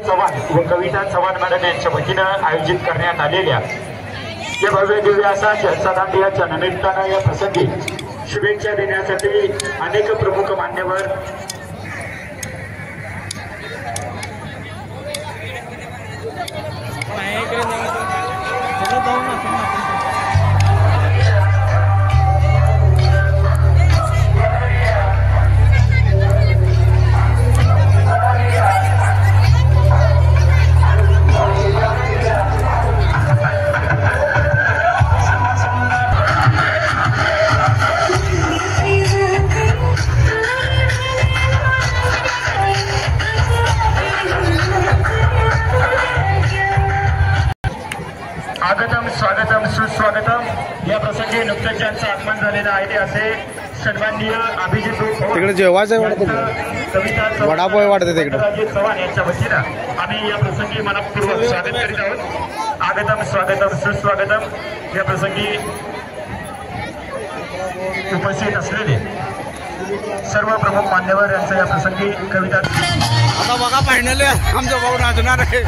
चव्हाण व कविता चव्हाण मॅडम यांच्या वतीनं आयोजित करण्यात आलेल्या या भव्य दिव्य असा जलसा दांडियाच्या निमित्तानं या प्रसंगी शुभेच्छा देण्यासाठी अनेक प्रमुख मान्यवर स्वागतम सुस्वागतम या प्रसंगी नुकतंच ज्यांचं आगमन झालेलं आहे ते असे सन्माननीय अभिजित तिकडे जेवायचं कविता वडापाव वाटते तिकडे चव्हाण यांच्या वतीनं आम्ही या प्रसंगी मनपूर्वक स्वागत करीत आहोत। आगतम स्वागतम सुस्वागतम या प्रसंगी उपस्थित असलेले सर्व प्रमुख मान्यवर यांचं या प्रसंगी कविता आता बघा फायनल आमचा भाऊ नाचणार आहे।